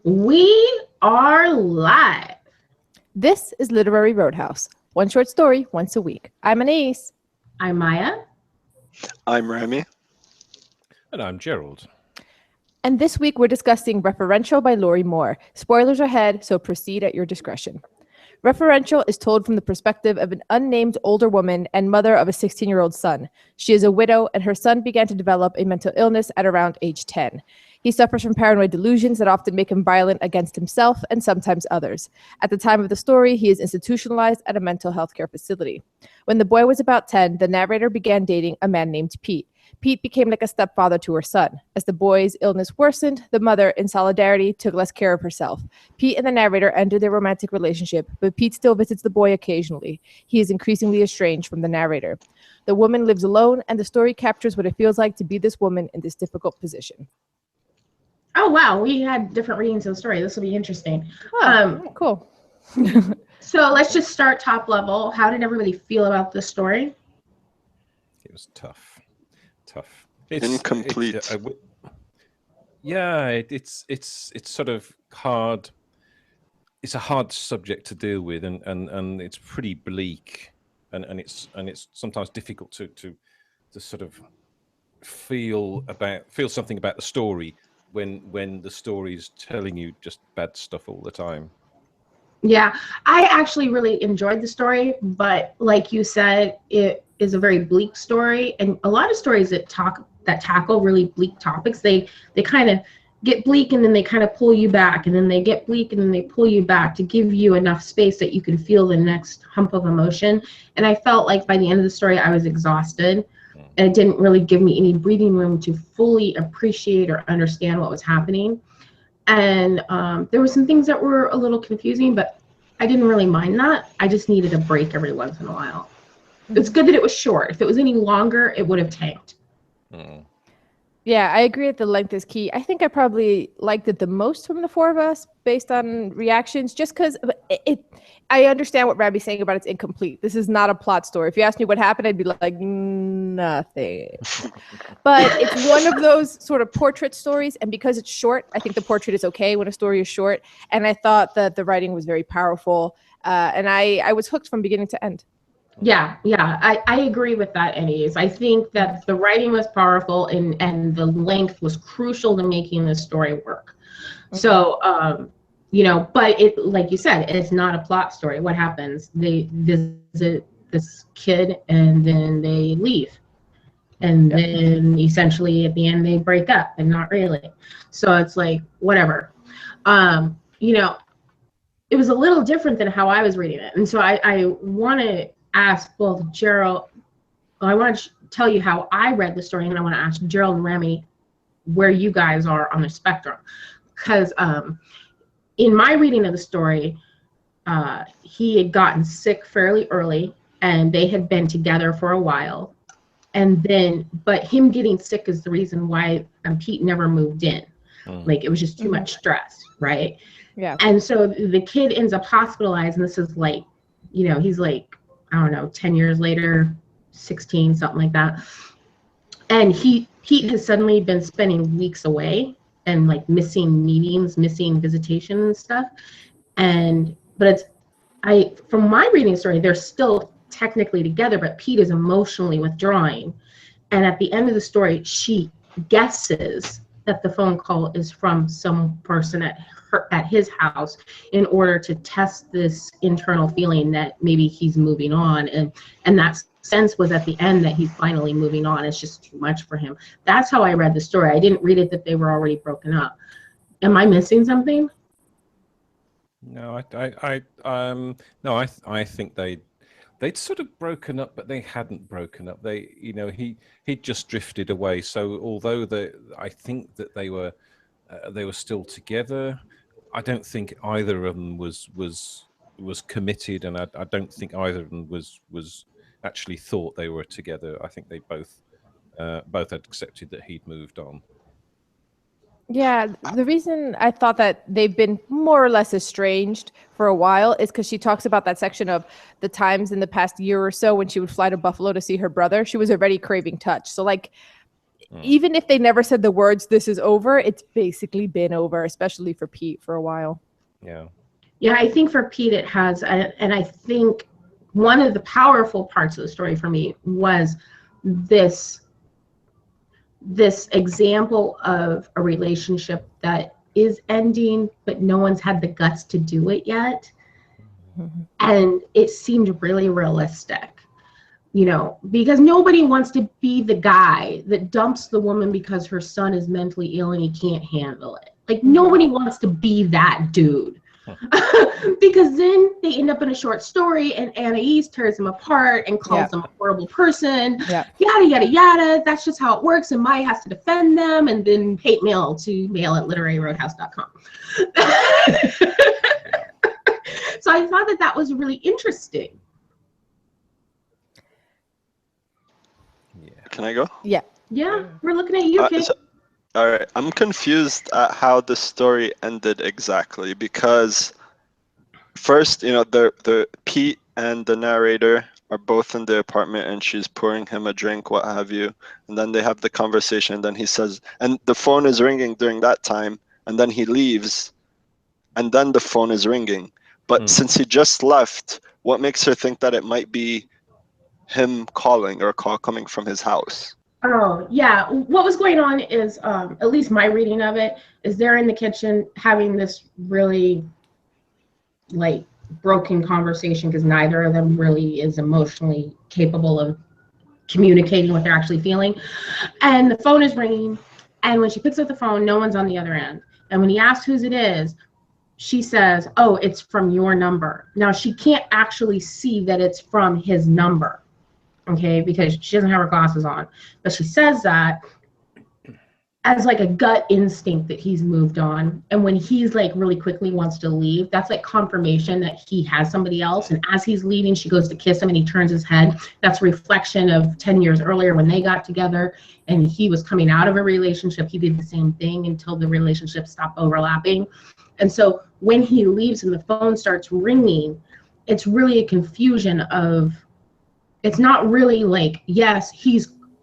We are live. This is Literary Roadhouse. One short story once a week. I'm Anais. I'm Maya. I'm Remy. And I'm Gerald. And this week we're discussing Referential by Lorrie Moore. Spoilers ahead, so proceed at your discretion. Referential is told from the perspective of an unnamed older woman and mother of a 16-year-old son. She is a widow, and her son began to develop a mental illness at around age 10. He suffers from paranoid delusions that often make him violent against himself and sometimes others. At the time of the story, he is institutionalized at a mental health care facility. When the boy was about 10, the narrator began dating a man named Pete. Pete became like a stepfather to her son. As the boy's illness worsened, the mother, in solidarity, took less care of herself. Pete and the narrator ended their romantic relationship, but Pete still visits the boy occasionally. He is increasingly estranged from the narrator. The woman lives alone, and the story captures what it feels like to be this woman in this difficult position. Oh, wow. We had different readings of the story. This will be interesting. Cool. So let's just start top level. How did everybody feel about this story? It was tough. Incomplete. It's sort of hard. It's a hard subject to deal with, and it's pretty bleak, and it's sometimes difficult to sort of feel something about the story when the story's telling you just bad stuff all the time. Yeah, I actually really enjoyed the story, but like you said, it is a very bleak story, and a lot of stories that tackle really bleak topics, they kind of get bleak and then they kind of pull you back, and then they get bleak and then they pull you back to give you enough space that you can feel the next hump of emotion. And I felt like by the end of the story I was exhausted, and it didn't really give me any breathing room to fully appreciate or understand what was happening. And there were some things that were a little confusing, but I didn't really mind that. I just needed a break every once in a while. It's good that it was short. If it was any longer, it would have tanked. Yeah, I agree that the length is key. I think I probably liked it the most from the four of us based on reactions, just because I understand what Rabbi's saying about it's incomplete. This is not a plot story. If you asked me what happened, I'd be like, nothing. But it's one of those sort of portrait stories, and because it's short, I think the portrait is okay when a story is short. And I thought that the writing was very powerful, and I was hooked from beginning to end. Yeah, I agree with that, Anyways. I think that the writing was powerful and the length was crucial to making this story work. Okay. So, but it, like you said, it's not a plot story. What happens? They visit this kid and then they leave. And then essentially at the end they break up, and not really. So it's like, whatever. It was a little different than how I was reading it. And so I want to ask both Gerald, I want to tell you how I read the story, and I want to ask Gerald and Remy where you guys are on the spectrum. Because in my reading of the story, he had gotten sick fairly early, and they had been together for a while. But him getting sick is the reason why Pete never moved in. Like, it was just too much stress, right? Yeah. And so the kid ends up hospitalized, and this is like, he's like, I don't know, 10 years later, 16, something like that. And Pete has suddenly been spending weeks away and like missing meetings, missing visitation and stuff. But from my reading story, they're still technically together, but Pete is emotionally withdrawing. And at the end of the story, she guesses that the phone call is from some person at his house in order to test this internal feeling that maybe he's moving on, and that sense was at the end that he's finally moving on. It's just too much for him. That's how I read the story. I didn't read it that they were already broken up. Am I missing something? No, I think they'd sort of broken up, but they hadn't broken up. He'd just drifted away. So although I think that they were still together, I don't think either of them was committed, and I don't think either of them was actually thought they were together. I think they both had accepted that he'd moved on. Yeah, the reason I thought that they've been more or less estranged for a while is because she talks about that section of the times in the past year or so when she would fly to Buffalo to see her brother. She was already craving touch. So like even if they never said the words, this is over, it's basically been over, especially for Pete for a while. Yeah. Yeah, I think for Pete it has, and I think one of the powerful parts of the story for me was this example of a relationship that is ending, but no one's had the guts to do it yet. And it seemed really realistic, you know, because nobody wants to be the guy that dumps the woman because her son is mentally ill and he can't handle it. Like, nobody wants to be that dude. Because then they end up in a short story and Anais tears him apart and calls him a horrible person. Yada, yada, yada. That's just how it works. And Maya has to defend them and then hate mail to mail@literaryroadhouse.com. So I thought that was really interesting. Can I go? Yeah. Yeah, we're looking at you, Kate. All right, I'm confused at how the story ended exactly, because first, you know, the Pete and the narrator are both in the apartment and she's pouring him a drink, what have you, and then they have the conversation, and then he says, and the phone is ringing during that time, and then he leaves, and then the phone is ringing. But since he just left, what makes her think that it might be him calling or a call coming from his house? Oh, yeah. What was going on is, at least my reading of it, is they're in the kitchen having this really, like, broken conversation because neither of them really is emotionally capable of communicating what they're actually feeling. And the phone is ringing, and when she picks up the phone, no one's on the other end. And when he asks whose it is, she says, oh, it's from your number. Now, she can't actually see that it's from his number. Okay, because she doesn't have her glasses on. But she says that as like a gut instinct that he's moved on. And when he's like really quickly wants to leave, that's like confirmation that he has somebody else. And as he's leaving, she goes to kiss him and he turns his head. That's a reflection of 10 years earlier when they got together and he was coming out of a relationship. He did the same thing until the relationship stopped overlapping. And so when he leaves and the phone starts ringing, it's really a confusion of, it's not really like, yes,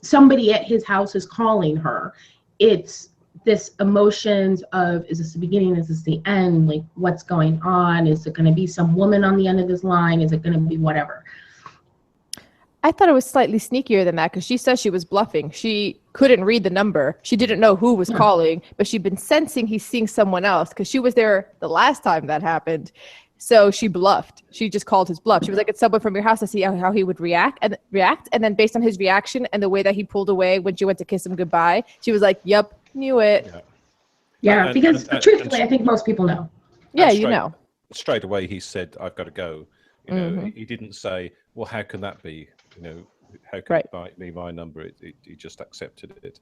somebody at his house is calling her. It's this emotions of, is this the beginning? Is this the end? Like, what's going on? Is it going to be some woman on the end of this line? Is it going to be whatever? I thought it was slightly sneakier than that because she says she was bluffing. She couldn't read the number. She didn't know who was calling, but she'd been sensing he's seeing someone else because she was there the last time that happened. So she bluffed. She just called his bluff. She was like, it's someone from your house, to see how he would react. And then based on his reaction and the way that he pulled away when she went to kiss him goodbye, she was like, yep, knew it. Yeah, because truthfully, I think most people know. Yeah, you know. Straight away, he said, I've got to go. You know, he didn't say, well, how can that be? You know, how can it be my number? He just accepted it.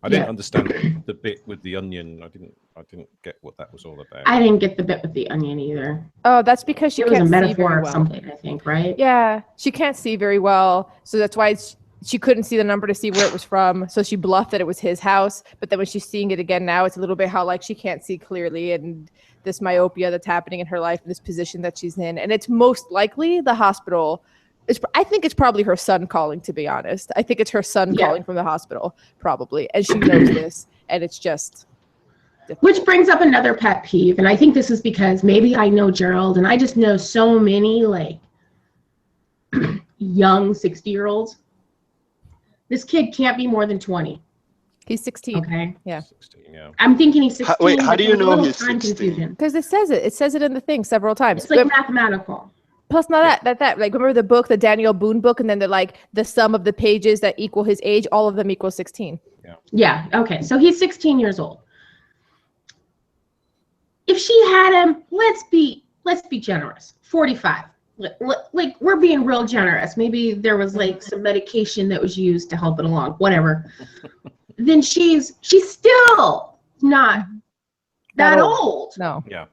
I didn't understand the bit with the onion. I didn't get what that was all about. I didn't get the bit with the onion either. Oh, that's because she can't see very well. It was a metaphor or something, I think, right? Yeah, she can't see very well, so that's why she couldn't see the number to see where it was from. So she bluffed that it was his house. But then when she's seeing it again now, it's a little bit how like she can't see clearly and this myopia that's happening in her life, and this position that she's in, and it's most likely the hospital. I think it's probably her son calling, to be honest. I think it's her son calling from the hospital, probably. And she knows this, and it's just difficult. Which brings up another pet peeve, and I think this is because maybe I know Gerald, and I just know so many, like, young 60-year-olds. This kid can't be more than 20. He's 16. Okay. Yeah. 16, yeah. I'm thinking he's 16. Wait, how do you know he's 16? Because it says it. It says it in the thing several times. It's like mathematical. Plus, not that like remember the book, the Daniel Boone book, and then they're like the sum of the pages that equal his age. All of them equal 16. Yeah. Okay. So he's 16 years old. If she had him, let's be generous. 45. Like we're being real generous. Maybe there was like some medication that was used to help it along. Whatever. Then she's still not that old. No. Yeah.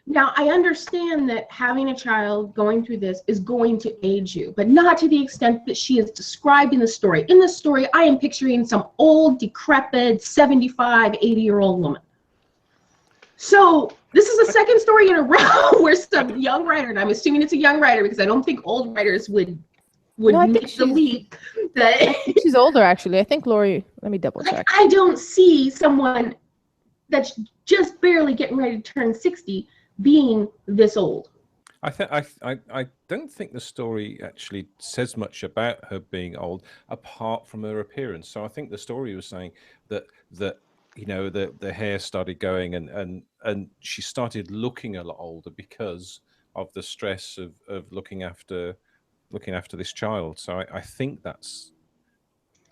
Now, I understand that having a child going through this is going to age you, but not to the extent that she is described in the story. In the story, I am picturing some old, decrepit, 75, 80-year-old woman. So this is the second story in a row where some young writer, and I'm assuming it's a young writer because I don't think old writers would would No, I think make the she's- leap that She's older, actually. I think Lorrie. Let me double check. I don't see someone that's just barely getting ready to turn 60 being this old. I don't think the story actually says much about her being old, apart from her appearance. So I think the story was saying that the hair started going and she started looking a lot older because of the stress of looking after this child. So I think that's,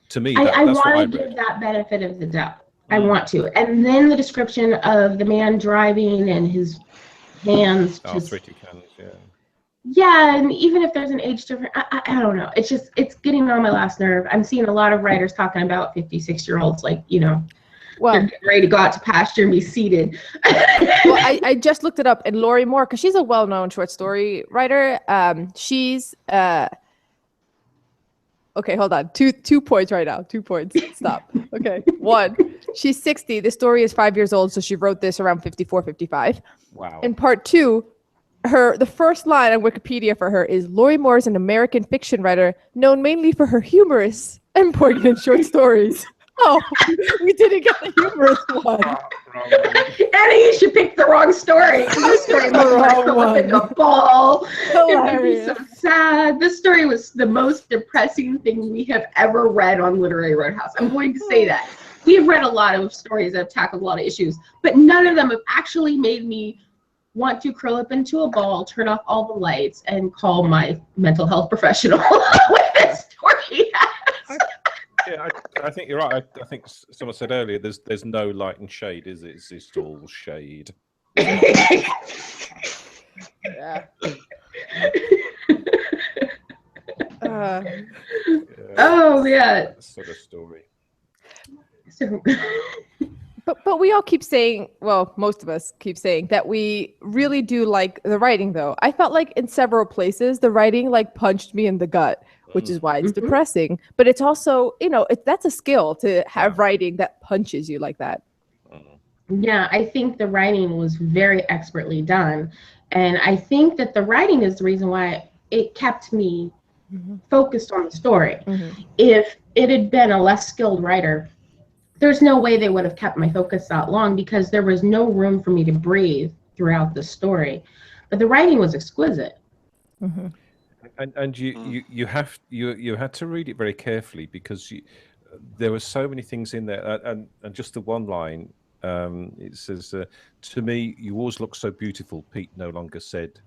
to me, I that's what I want to read. give that benefit of the doubt. I want to. And then the description of the man driving and his hands just, Arthritic hands, yeah. yeah, and even if there's an age difference, I don't know. It's getting on my last nerve. I'm seeing a lot of writers talking about 56-year-olds like, Well, they're getting ready to go out to pasture and be seated. well, I just looked it up, and Lorrie Moore, because she's a well-known short story writer. She's okay. Hold on. Two points right now. 2 points. Stop. Okay. One, she's 60. The story is 5 years old, so she wrote this around 54, 55. Wow. And part two, the first line on Wikipedia for her is Lorrie Moore is an American fiction writer known mainly for her humorous and poignant short stories. Oh, we didn't get the humorous one. Annie, you should pick the wrong story. This story The was like wrong like one. a ball. It made me Hilarious. so sad. This story was the most depressing thing we have ever read on Literary Roadhouse. I'm going to say that. We have read a lot of stories that have tackled a lot of issues, but none of them have actually made me want to curl up into a ball, turn off all the lights, and call my mental health professional with this story. Yeah, I think you're right. I think someone said earlier, there's no light and shade, is it? It's just all shade. Yeah. Oh yeah. That sort of story. So, But we all keep saying, well, most of us keep saying that we really do like the writing, though. I felt like in several places the writing like punched me in the gut, which is why it's Mhm. depressing. But it's also, that's a skill to have writing that punches you like that. yeah, I think the writing was very expertly done, and I think that the writing is the reason why it kept me focused on the story. If it had been a less skilled writer, there's no way they would have kept my focus that long because there was no room for me to breathe throughout the story. But the writing was exquisite. And you had to read it very carefully because there were so many things in there, and just the one line, it says, "To me, you always look so beautiful." Pete no longer said,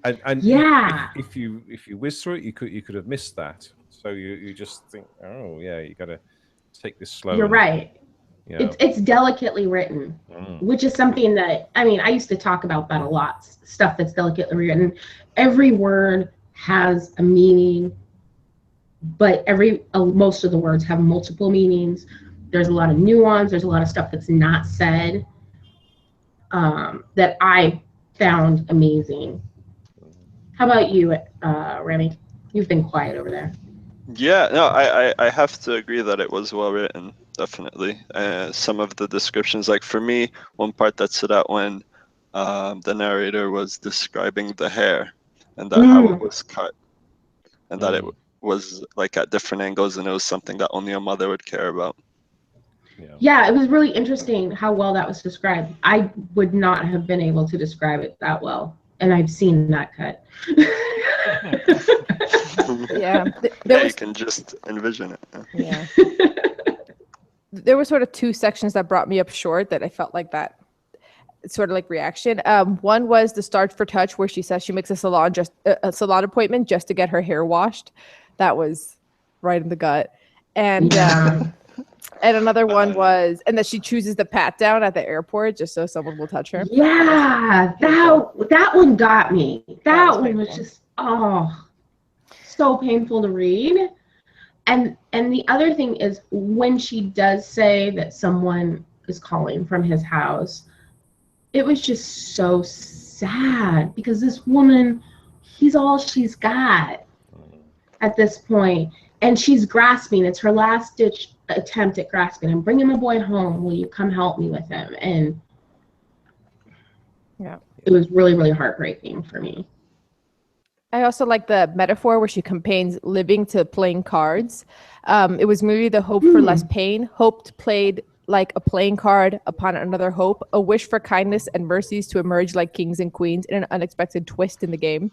and Yeah. if you whiz through it, you could have missed that. So you just think, oh yeah, you got to take this slow. You're right. Yeah. It's delicately written, which is something that, I used to talk about that a lot, stuff that's delicately written. Every word has a meaning, but most of the words have multiple meanings. There's a lot of nuance. There's a lot of stuff that's not said that I found amazing. How about you, Remy? You've been quiet over there. Yeah, no, I have to agree that it was well written, definitely. Some of the descriptions, like for me, one part that stood out when the narrator was describing the hair and that how it was cut and that it was like at different angles and it was something that only a mother would care about. Yeah, it was really interesting how well that was described. I would not have been able to describe it that well, and I've seen that cut. Yeah. You can just envision it. Yeah. There were sort of two sections that brought me up short that I felt like that sort of like reaction. One was the start for touch where she says she makes a salon appointment just to get her hair washed. That was right in the gut. And and another one was, and that she chooses the pat down at the airport just so someone will touch her. Yeah, that one got me. That one was just so painful to read. And the other thing is when she does say that someone is calling from his house, it was just so sad because this woman, he's all she's got at this point, and she's grasping. It's her last ditch attempt at grasping. I'm bringing the boy home. Will you come help me with him? And it was really, really heartbreaking for me. I also like the metaphor where she campaigns living to playing cards. It was merely the hope for less pain, hoped played like a playing card upon another hope, a wish for kindness and mercies to emerge like kings and queens in an unexpected twist in the game.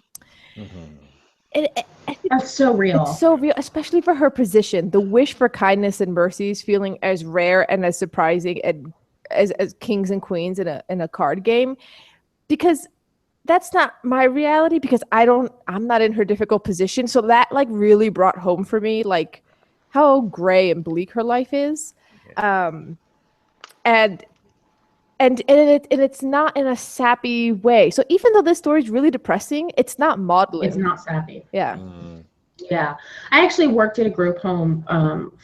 That's so real. It's so real, especially for her position. The wish for kindness and mercies feeling as rare and as surprising and as kings and queens in a card game, because that's not my reality, because I'm not in her difficult position. So that like really brought home for me like how gray and bleak her life is. And it's not in a sappy way. So even though this story is really depressing, it's not maudlin. It's not sappy. Yeah. Yeah. I actually worked at a group home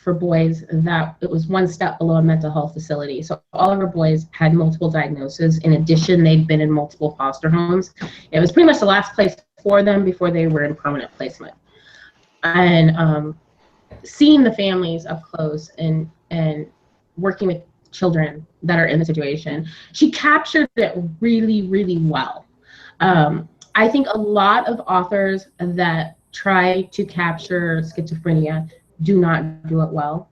for boys that it was one step below a mental health facility. So all of our boys had multiple diagnoses. In addition, they'd been in multiple foster homes. It was pretty much the last place for them before they were in permanent placement. And seeing the families up close and working with children that are in the situation, she captured it really, really well. I think a lot of authors that try to capture schizophrenia do not do it well.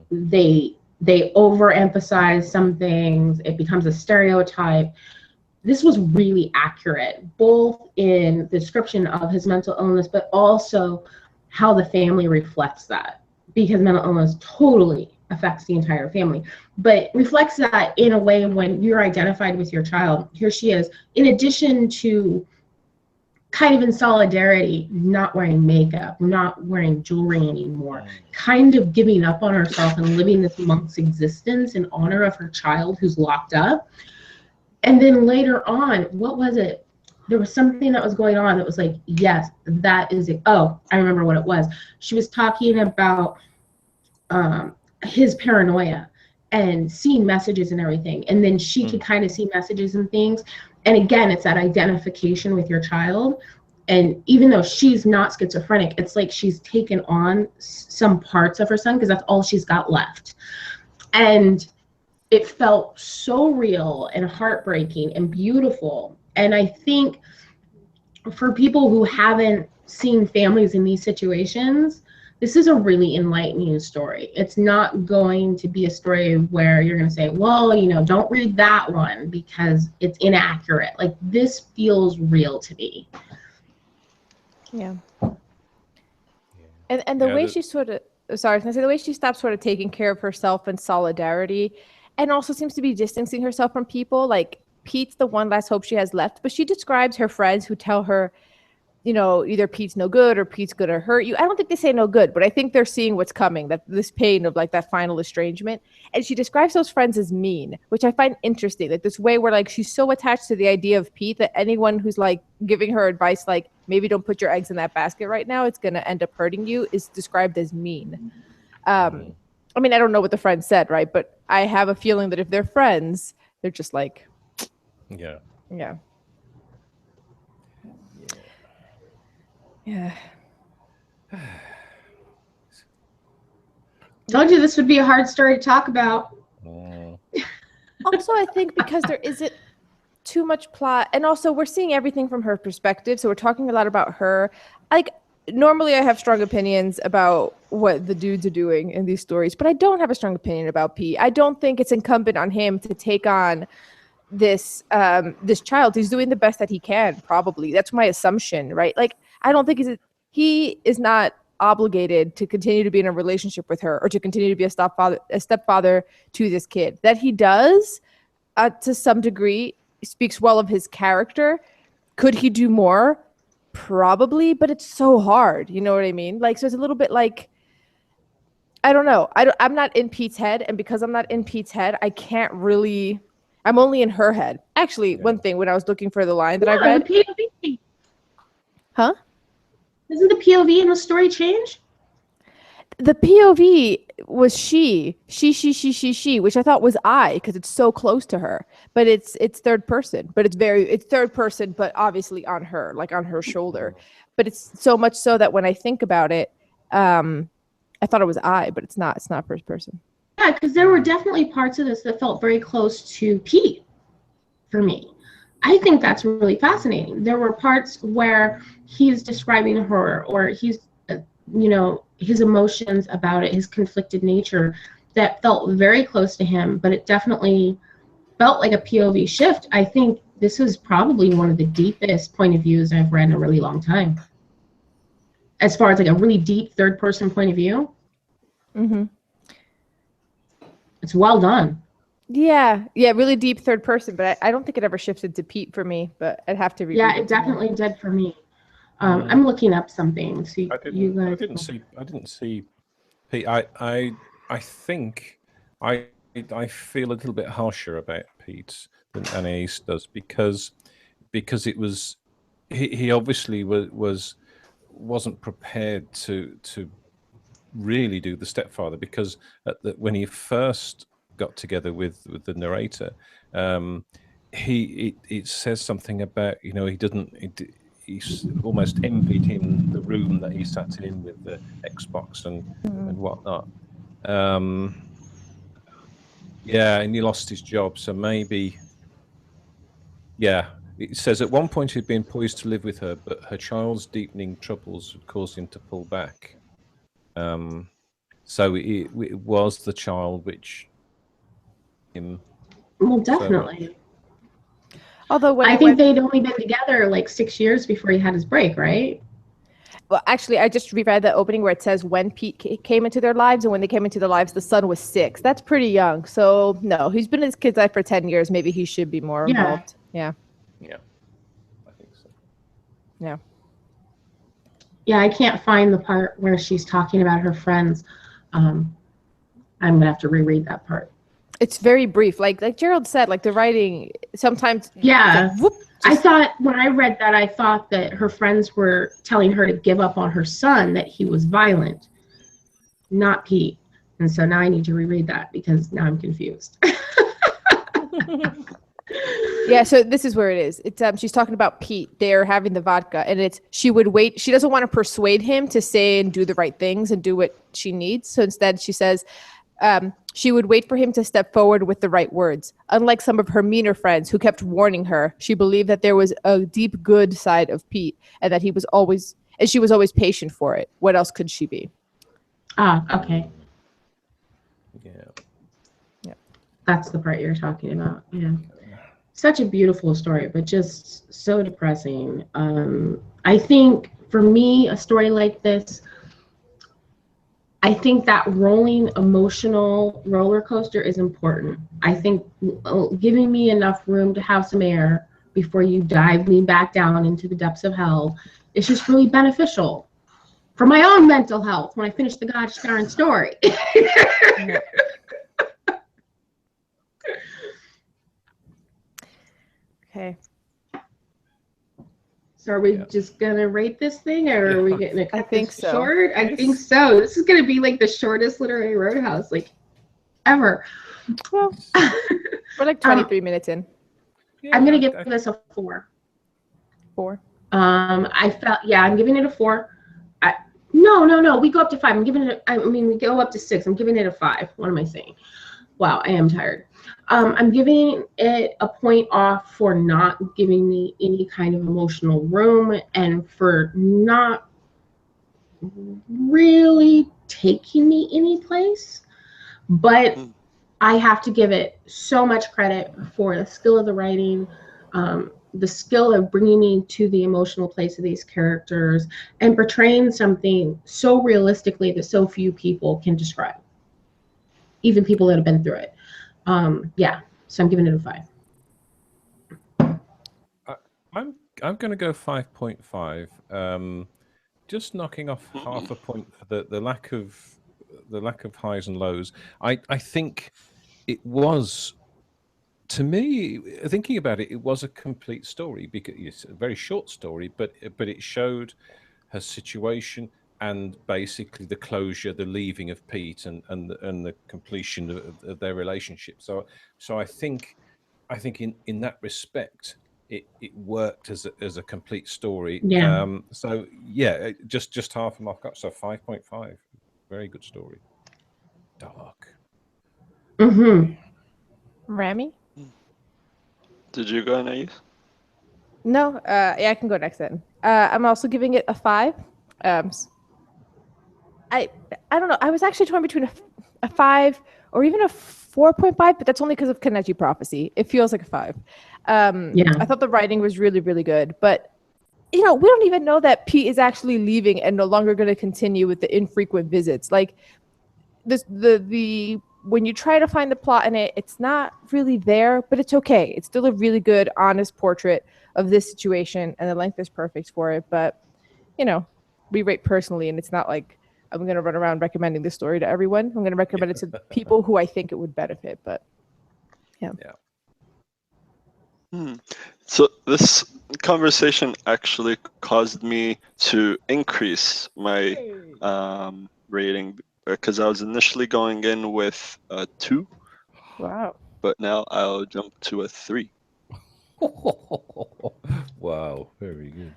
They overemphasize some things. It becomes a stereotype. This was really accurate, both in the description of his mental illness, but also how the family reflects that, because mental illness totally affects the entire family, but reflects that in a way when you're identified with your child. Here she is, in addition to kind of in solidarity, not wearing makeup, not wearing jewelry anymore, kind of giving up on herself and living this monk's existence in honor of her child who's locked up. And then later on, what was it? There was something that was going on that was like, yes, that is it. Oh, I remember what it was. She was talking about his paranoia and seeing messages and everything. And then she could kind of see messages and things. And again, it's that identification with your child. And even though she's not schizophrenic, it's like she's taken on some parts of her son because that's all she's got left. And it felt so real and heartbreaking and beautiful. And I think for people who haven't seen families in these situations, this is a really enlightening story. It's not going to be a story where you're going to say, well, you know, don't read that one because it's inaccurate. Like, this feels real to me. Yeah. And the way she sort of, sorry, I was going to say, the way she stopped sort of taking care of herself in solidarity, and also seems to be distancing herself from people. Like, Pete's the one last hope she has left, but she describes her friends who tell her, you know, either Pete's no good or Pete's gonna hurt you. I don't think they say no good, but I think they're seeing what's coming, that this pain of like that final estrangement. And she describes those friends as mean, which I find interesting. Like this way where like she's so attached to the idea of Pete that anyone who's like giving her advice, like maybe don't put your eggs in that basket right now, it's gonna end up hurting you, is described as mean. I mean, I don't know what the friend said, right? But I have a feeling that if they're friends, they're just like, yeah. Told you this would be a hard story to talk about. Also, I think because there isn't too much plot, and also we're seeing everything from her perspective, so we're talking a lot about her. Like, normally I have strong opinions about what the dudes are doing in these stories, but I don't have a strong opinion about Pete. I don't think it's incumbent on him to take on this this child. He's doing the best that he can, probably. That's my assumption, right? Like, I don't think he is not obligated to continue to be in a relationship with her or to continue to be a stepfather to this kid. That he does, to some degree, speaks well of his character. Could he do more? Probably, but it's so hard. You know what I mean? Like, so it's a little bit like, I don't know. I'm not in Pete's head, and because I'm not in Pete's head, I can't really. I'm only in her head. Actually, one thing, when I was looking for the line that I read. The POV. Huh? Doesn't the POV in the story change? The POV was she, which I thought was I, because it's so close to her. But it's third person. But it's third person, but obviously on her, like on her shoulder. But it's so much so that when I think about it, I thought it was I, but it's not. It's not first person. Yeah, because there were definitely parts of this that felt very close to Pete for me. I think that's really fascinating. There were parts where he's describing her, or he's, his emotions about it, his conflicted nature, that felt very close to him, but it definitely felt like a POV shift. I think this is probably one of the deepest point of views I've read in a really long time. As far as like a really deep third person point of view. Mm-hmm. It's well done. Yeah, really deep third person, but I don't think it ever shifted to Pete for me, but I'd have to reread Yeah, it it definitely did for me. I'm looking up something. So I didn't see Pete. I think I feel a little bit harsher about Pete than Anais does because it was he obviously wasn't prepared to really do the stepfather, because when he first got together with the narrator, it says something about, he almost envied him the room that he sat in with the Xbox and whatnot. Yeah, and he lost his job, so maybe. Yeah, it says at one point he'd been poised to live with her, but her child's deepening troubles had caused him to pull back. So it was the child which him. Well, So definitely. Although when I think they'd only been together like 6 years before he had his break, right? Well, actually, I just reread the opening where it says when Pete came into their lives, and when they came into their lives, the son was 6. That's pretty young. So no, he's been in his kid's life for 10 years. Maybe he should be more involved. Yeah. Yeah, I think so. Yeah. Yeah, I can't find the part where she's talking about her friends. I'm gonna have to reread that part. It's very brief. Like Gerald said, like the writing sometimes. Yeah. Like, whoop, I thought when I read that, I thought that her friends were telling her to give up on her son, that he was violent, not Pete. And so now I need to reread that because now I'm confused. Yeah, so this is where it is. It's she's talking about Pete. They're having the vodka, and it's she would wait. She doesn't want to persuade him to say and do the right things and do what she needs. So instead, she says she would wait for him to step forward with the right words. Unlike some of her meaner friends who kept warning her, she believed that there was a deep good side of Pete, and that she was always patient for it. What else could she be? Okay. Yeah. That's the part you're talking about. Yeah. Such a beautiful story, but just so depressing. I think for me, a story like this, I think that rolling emotional roller coaster is important. I think giving me enough room to have some air before you dive me back down into the depths of hell is just really beneficial for my own mental health when I finish the gosh darn story. Okay. So are we just gonna rate this thing, or are we gonna cut this short? I think so. This is gonna be like the shortest literary Roadhouse like ever. Well, we're like 23 minutes in. I'm gonna give this a 4. 4. I'm giving it a 4. No. We go up to 5. I'm giving it. We go up to 6. I'm giving it a 5. What am I saying? Wow, I am tired. I'm giving it a point off for not giving me any kind of emotional room, and for not really taking me any place. But I have to give it so much credit for the skill of the writing, the skill of bringing me to the emotional place of these characters, and portraying something so realistically that so few people can describe, even people that have been through it. So I'm giving it a 5. I'm going to go 5.5. Just knocking off half a point for the lack of highs and lows. I think it was, to me, thinking about it, it was a complete story, because it's a very short story, but it showed her situation and basically the closure, the leaving of Pete, and the completion of their relationship. So I think in that respect, it worked as a complete story. Yeah. So yeah, just half a mark up. So 5.5. Very good story. Dark. Mm-hmm. Rami? Did you go, Anais? No, yeah, I can go next then. I'm also giving it a 5. I don't know. I was actually torn between a 5 or even a 4.5, but that's only because of Kaneji Prophecy. It feels like a 5. Yeah. I thought the writing was really, really good, but we don't even know that Pete is actually leaving and no longer going to continue with the infrequent visits. Like the when you try to find the plot in it, it's not really there, but it's okay. It's still a really good, honest portrait of this situation, and the length is perfect for it. But we rate personally, and it's not like I'm going to run around recommending this story to everyone. I'm going to recommend it to people who I think it would benefit. But yeah. So this conversation actually caused me to increase my rating, because I was initially going in with a 2. Wow. But now I'll jump to a 3. Wow, very good.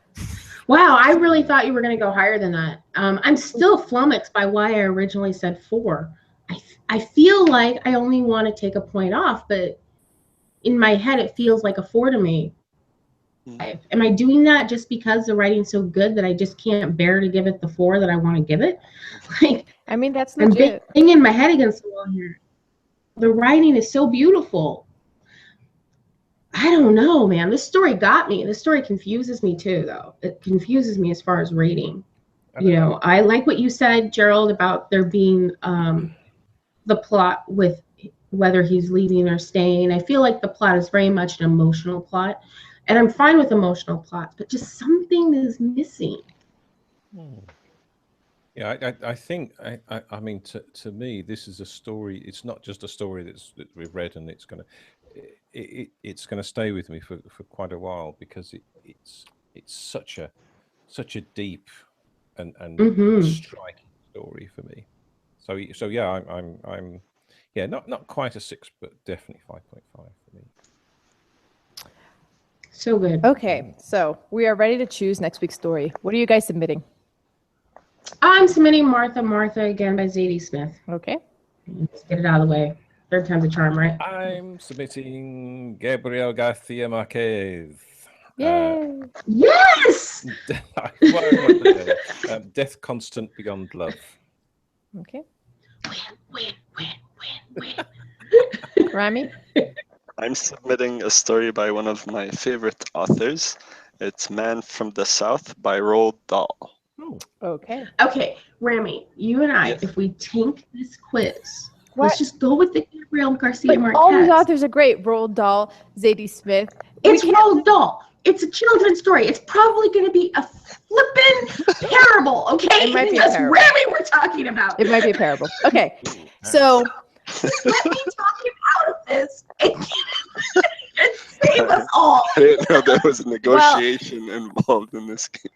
Wow, I really thought you were going to go higher than that. I'm still flummoxed by why I originally said 4. I feel like I only want to take a point off, but in my head it feels like a 4 to me. Am I doing that just because the writing's so good that I just can't bear to give it the 4 that I want to give it? Like, I mean, that's I'm legit. banging my head against the wall here. The writing is so beautiful. I don't know, man. This story got me. This story confuses me too, though. It confuses me as far as rating. I like what you said, Gerald, about there being the plot with whether he's leaving or staying. I feel like the plot is very much an emotional plot, and I'm fine with emotional plots, but just something is missing. Yeah, I think I mean to me this is a story. It's not just a story that we've read and it's gonna stay with me for quite a while, because it's such a deep and striking story for me. So yeah, I'm yeah, not quite a 6, but definitely 5.5 for me. So good. Okay, so we are ready to choose next week's story. What are you guys submitting? I'm submitting Martha again by Zadie Smith. Okay. Let's get it out of the way. 3rd time's a charm, right? I'm submitting Gabriel Garcia Marquez. Yay! Yes! Death Constant Beyond Love. Okay. Win. Rami? I'm submitting a story by one of my favorite authors. It's Man from the South by Roald Dahl. Okay. Okay, Rami, you and I, Yes. if we tank this quiz, What? let's just go with the Gabriel Garcia Marquez. All these authors are great. Roald Dahl, Zadie Smith. It's Roald Dahl. It's a children's story. It's probably going to be a flippin' parable, okay? It might be a That's parable. Rami we're talking about. It might be a parable. Okay. So Let me talk him out of this and save us all. I didn't know there was a negotiation involved in this game.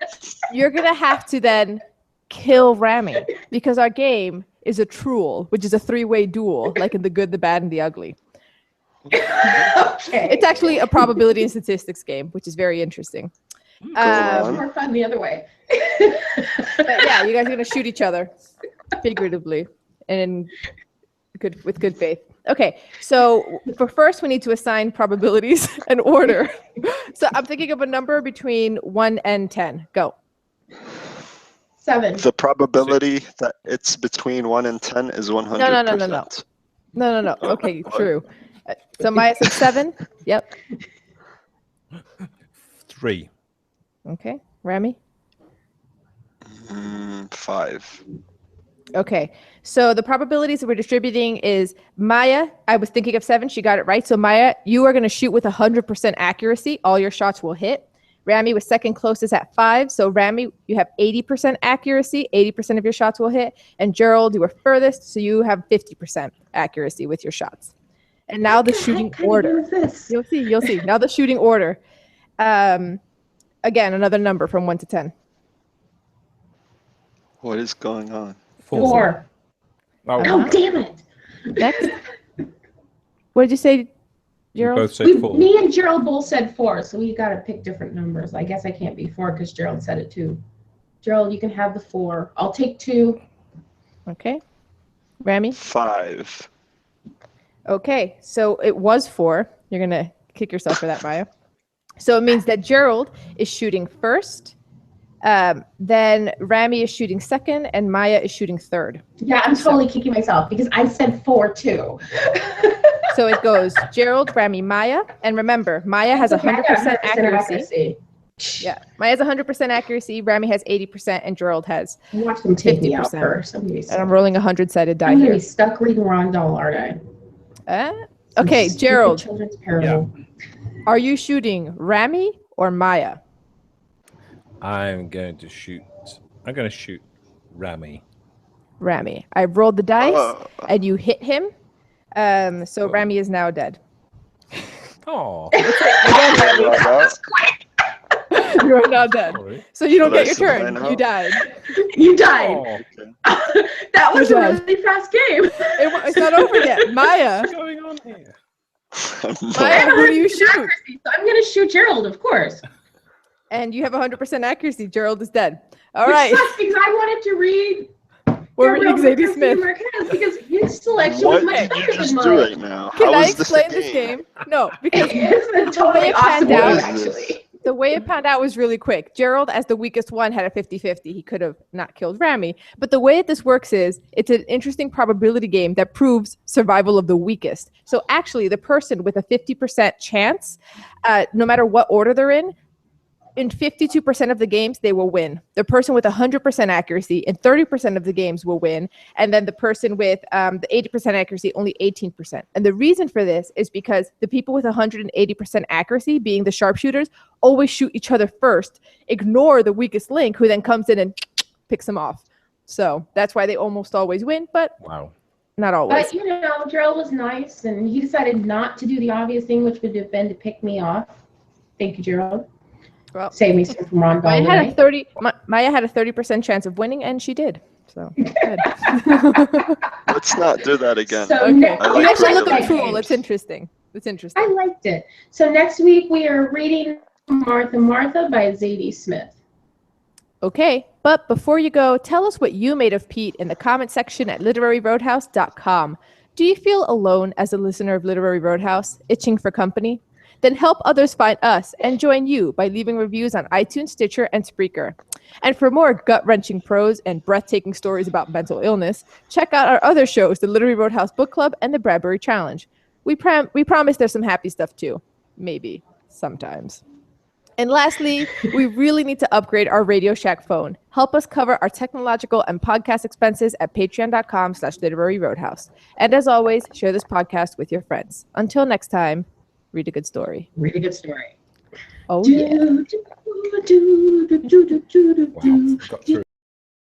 you're going to have to then kill Rami, because our game is a truel, which is a 3-way duel, like in The Good, the Bad, and the Ugly. Okay. It's actually a probability and statistics game, which is very interesting. on. More fun the other way. But yeah, you guys are going to shoot each other, figuratively, and with good faith. Okay, so for first, we need to assign probabilities and order. So I'm thinking of a number between 1 and 10. Go. 7. The probability that it's between 1 and 10 is 100%. No. Okay, true. So Maya said 7. Yep. 3. Okay. Rami? 5. Okay. So the probabilities that we're distributing is Maya. I was thinking of 7. She got it right. So Maya, you are going to shoot with 100% accuracy. All your shots will hit. Rami was second closest at 5. So Rami, you have 80% accuracy. 80% of your shots will hit. And Gerald, you were furthest. So you have 50% accuracy with your shots. And now the shooting order. You'll see. Now the shooting order. Again, another number from 1 to 10. What is going on? 4. Oh, damn it. Next. What did you say, You Gerald? both said 4. Me and Gerald both said 4, so we got to pick different numbers. I guess I can't be 4 because Gerald said it too. Gerald, you can have the 4. I'll take 2. Okay. Rami? 5. Okay, so it was 4. You're going to kick yourself for that, Maya. So it means that Gerald is shooting first, then Rami is shooting second, and Maya is shooting third. Yeah, I'm totally kicking myself because I said 4 too. So it goes Gerald, Rami, Maya, and remember, Maya has 100% accuracy. Yeah, Maya has 100% accuracy, Rami has 80%, and Gerald has Watch them take me out 50%. first. And I'm rolling a 100-sided die I'm gonna here. be stuck reading Ron Dahl, aren't I? Okay, Stupid Gerald, children's parable. are you shooting Rami or Maya? I'm going to shoot Rami. Rami. I rolled the dice, and you hit him. So Rami is now dead. Oh, You are now dead. sorry. So you don't Did I get your turn. survive now? You died. You died. That was a really fast game. It's not over yet. Maya. What's going on here? Maya, who do you shoot? Accuracy, so I'm gonna shoot Gerald, of course. And you have 100% accuracy. Gerald is dead. All Which right. sucks because I wanted to read. We're reading Zadie Smith. Because his selection was What much did better you than just mine. do right now? Can How I is explain this this game? No, because It's a totally awesome panned game, out- actually. the way it panned out was really quick. Gerald, as the weakest one, had a 50-50. He could have not killed Rami. But the way that this works is it's an interesting probability game that proves survival of the weakest. So actually, the person with a 50% chance, no matter what order they're in 52% of the games, they will win. The person with 100% accuracy in 30% of the games will win. And then the person with the 80% accuracy, only 18%. And the reason for this is because the people with 180% accuracy, being the sharpshooters, always shoot each other first, ignore the weakest link, who then comes in and picks them off. So that's why they almost always win, but Wow. not always. But, Gerald was nice, and he decided not to do the obvious thing, which would have been to pick me off. Thank you, Gerald. Well, Save me some from Ron Dahl. Maya had a 30% chance of winning, and she did. So good. Let's not do that again. So Okay. next- I You guys should look like up Tool. games. It's interesting. It's interesting. I liked it. So next week we are reading Martha by Zadie Smith. Okay, but before you go, tell us what you made of Pete in the comment section at literaryroadhouse.com. Do you feel alone as a listener of Literary Roadhouse, itching for company? Then help others find us and join you by leaving reviews on iTunes, Stitcher, and Spreaker. And for more gut-wrenching prose and breathtaking stories about mental illness, check out our other shows, the Literary Roadhouse Book Club and the Bradbury Challenge. We promise there's some happy stuff too. Maybe. Sometimes. And lastly, we really need to upgrade our Radio Shack phone. Help us cover our technological and podcast expenses at patreon.com/Literary Roadhouse. And as always, share this podcast with your friends. Until next time, read a good story. Read a good story. Oh, yeah. Wow, got through.